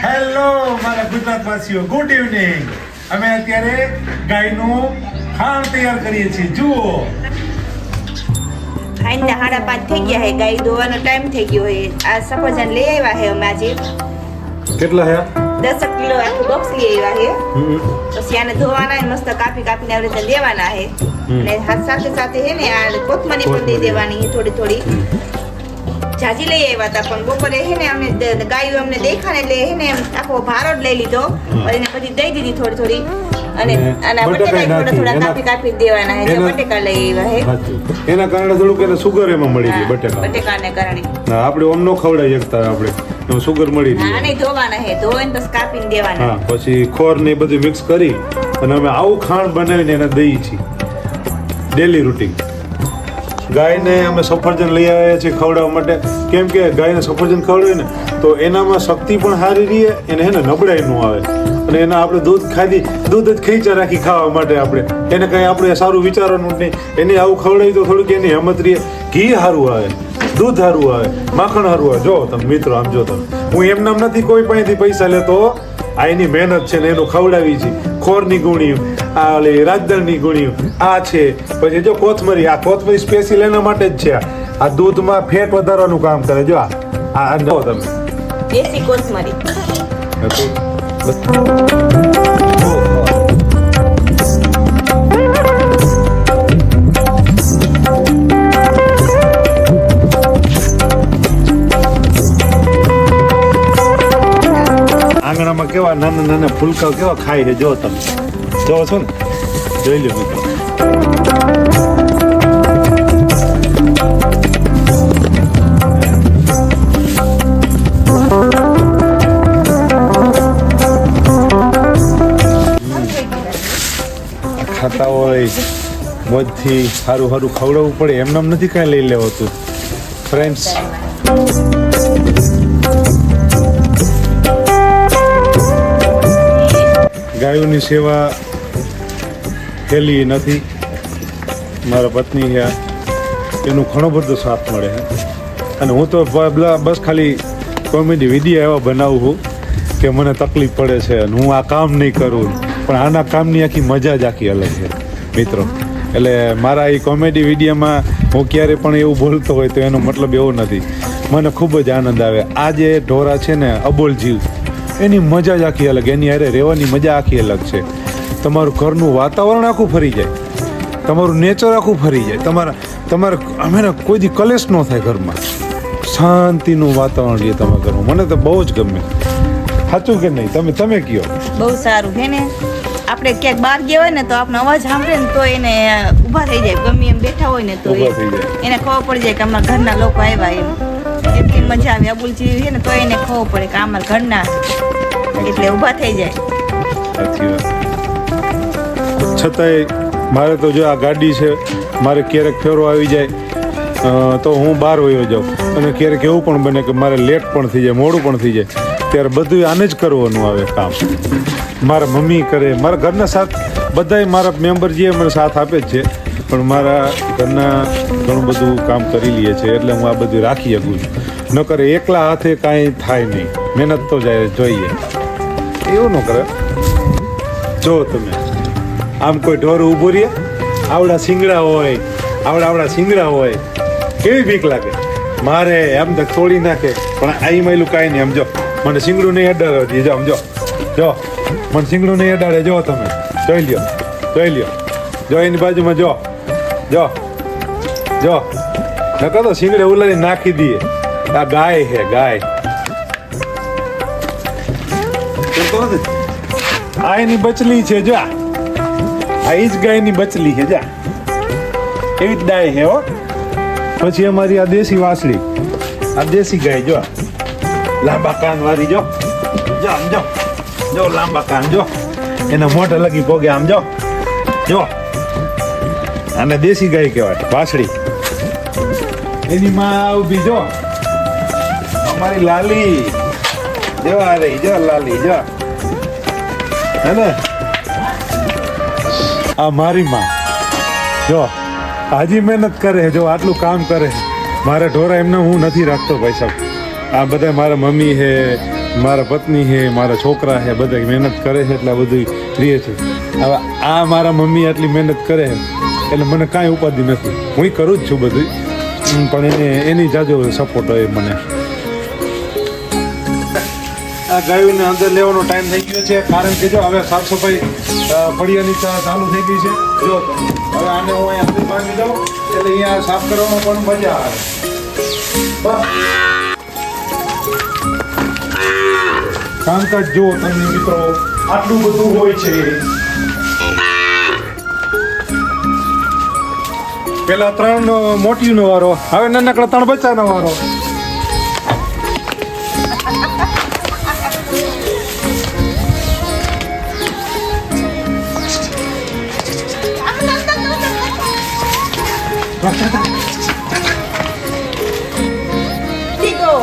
Hello મારા ગુજરાતવાસીઓ, good evening. અમે અત્યારે ગાયનું ખાણ તૈયાર કરીએ છીએ. જુઓ, ખાઈને 5:30 થઈ ગયા હે. ગાય દોવાનો ટાઈમ થઈ ગયો હે. આ સફરજન લઈ આવ્યા હે અમે આજે. કેટલા હે? 10 કિલો આખું બોક્સ લઈ આવ્યા હે. પછી આને ધોવાના હે, મસ્ત કાપીને આવી રીતે દેવાના હે. અને સાથે સાથે હે ને આ કોથમરી પણ દઈ દેવાની હે થોડી. જાજી લઈ આવ્યા હતા પણ બપોરે હે ને અમને ગાયો અમને દેખાને એટલે હે ને આખો ભારો જ લઈ લીધો. અને પછી દઈ દીધી થોડી. અને આના બટેકા થોડા કાપી દેવાના હે. જે બટેકા લઈ આવ્યા હે એના કારણે થોડુંક એને સુગર એમાં મળી ગઈ. બટેકાને કારણે આપણે ઓમ નો ખવડાવી શકતા, આપણે એમાં સુગર મળી ગઈ. આને ધોવાના હે, ધોઈને પછી કાપીને દેવાના. હા, પછી ખોર ને એ બધું મિક્સ કરી અને અમે આવું ખાણ બનાવીને એને દઈએ છીએ. Daily routine. ગાયને અમે સફરજન લઈ આવ્યા છીએ ખવડાવવા માટે. કેમ કે ગાયને સફરજન ખવડાવીએ ને તો એનામાં શક્તિ પણ સારી રહે, એને હે ને નબળાઈ ન આવે. અને એના આપણે દૂધ જ ખેંચા રાખી ખાવા માટે. આપણે એને કંઈ આપણે સારું વિચારવાનું નહીં. એને આવું ખવડાવી તો થોડુંક એની હિંમત રહે. ઘી સારું આવે, દૂધ સારું આવે, માખણ સારું આવે. જો તમે મિત્રો, આમ જો તમે, હું એમ નામ નથી કોઈ પાસેથી પૈસા લેતો. આ એની મહેનત છે ને એનું ખવડાવી છે. ખોરની ગુણ્યું, આ ઓલી રાજદળની ગુણ્યું, આ છે. પછી જો કોથમરી, આ કોથમરી સ્પેશિયલ એના માટે જ છે. આ દૂધમાં ફેટ વધારવાનું કામ કરે. જો આ જો તમે દેશી કોથમરી. આંગણામાં કેવા નાના ફૂલકા કેવા ખાય છે. જો તમે જો છો ને, જોઈ લો મિત્રો. ખાતા હોય મોજથી સારું ખવડાવવું પડે. એમને નથી કાંઈ લઈ લેવાતું ફ્રેન્ડ્સ. ગાયોની સેવા સહેલી નથી. મારા પત્ની છે, એનું ઘણો બધો સાથ મળે છે. અને હું તો બસ ખાલી કોમેડી વિડીયો એવા બનાવું છું કે મને તકલીફ પડે છે અને હું આ કામ નહીં કરું. પણ આના કામની આખી મજા જ આખી અલગ છે મિત્રો. એટલે મારા એ કોમેડી વિડીયોમાં હું ક્યારે પણ એવું બોલતો હોય તો એનો મતલબ એવો નથી. મને ખૂબ જ આનંદ આવે. આ જે ઢોરા છે ને, અબોલ જીવ, એની મજા જ આખી અલગ. એની હારે રહેવાની મજા આખી અલગ છે. તમારું ઘરનું વાતાવરણ આખું ફરી જાય, તમારું નેચર આખું ફરી જાય. તમારે અમે કોઈ દી કલેશ ન થાય ઘરમાં. શાંતિનું વાતાવરણ રહે તમારા ઘરમાં. મને તો બહુ જ ગમે. સાચું કે નહીં? તમે કયો. બહુ સારું છે ને. આપણે ક્યાંક બહાર ગયા હોય ને તો આપણો અવાજ સાંભળે ને તો એને ઊભા થઈ જાય. ગમે એમ બેઠા હોય ને તો એને ખબર પડી જાય કે અમારા ઘરના લોકો આવ્યા એમ. એટલી મજા આવે. અબુલજી છે ને તો એને ખબર પડે કે અમારા ઘરના, એટલે ઊભા થઈ જાય. સાચી વાત. છતાંય મારે તો જો આ ગાડી છે, મારે ક્યારેક ફેરો આવી જાય તો હું બહાર વયો જાઉં. અને ક્યારેક એવું પણ બને કે મારે લેટ પણ થઈ જાય, મોડું પણ થઈ જાય. ત્યારે બધું આને જ કરવાનું આવે કામ. મારા મમ્મી કરે, મારા ઘરના સાથ, બધાય મારા મેમ્બર જે મને સાથ આપે જ છે. પણ મારા ઘરના ઘણું બધું કામ કરી લઈએ છે એટલે હું આ બધું રાખી શકું છું. ન કરે એકલા હાથે કાંઈ થાય નહીં. મહેનત તો જોઈએ. એવું ન કરે. જો તમે આમ કોઈ ઢોર ઊભું રહે, આવડા શિંગડા હોય, આવડા શિંગડા હોય, કેવી બીક લાગે. મારે એમ તો તોડી નાખે. પણ આઈ માયલું કાંઈ નહીં. આમ જો, મને શિંગડું નહીં અડાડે. જો આમ જો મને શિંગડું નહીં અડાડે. જો તમે જોઈ લ્યો. જો એની બાજુમાં જો નકર તો શિંગડે ઉલાડી નાખી દઈએ. આ ગાય છે, ગાય. આ એની બચલી છે. જો આ ઈ જ ગાયની બચલી છે. જા એવી જ ગાય છે હો. પછી અમારી આ દેશી વાસળી, આ દેશી ગાય. જો લાંબા કાન વાળી. જો લાંબા કાન. જો એના મોઢે લગી પોગે. આમ જો આને દેશી ગાય કહેવાય, વાસળી. એની માં ઊભી. જો અમારી લાલી. જો આ રહી. જો લાલી. જો હે ને, આ મારી માં. જો હાજી મહેનત કરે, જો આટલું કામ કરે. મારા ઢોરા એમને હું નથી રાખતો ભાઈ સાહેબ. આ બધા મારા મમ્મી છે, મારા પત્ની છે, મારા છોકરા છે, બધા મહેનત કરે છે એટલે આ બધું રહે છે. હવે આ મારા મમ્મી આટલી મહેનત કરે છે એટલે મને કાંઈ ઉપાધિ નથી. હું કરું જ છું બધું, પણ એની જાજો સપોર્ટ હોય મને. આ ગાયોને અંદર લેવાનો ટાઈમ થઈ ગયો છે, કારણ કે જો હવે સાફ સફાઈ ફળિયાની ચાલુ થઈ ગઈ છે. જો હવે આને હું અહીંયા અંદર બાંધી દઉં એટલે અહીંયા સાફ કરવામાં પણ મજા આવે. કામકાજ જુઓ તમે મિત્રો, આટલું બધું હોય છે. પેલા 3 મોટીનો વારો, હવે નાનકડા 3 બચ્ચાનો વારો.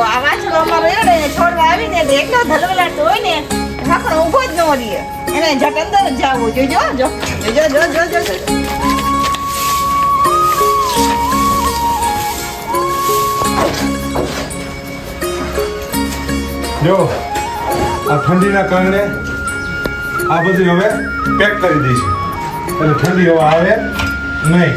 આ વાછડો અમારો એડે છોડવા આવીને એટલો ધલવલાટ હોય ને હાકડો ઊભો જ ન રહે. એને જટ અંદર જ જાવું જોજો. જો જો જો જો જો જો આ ઠંડીના કારણે આ બધું હવે પેક કરી દઈશું એટલે ઠંડી હવા આવે નહીં.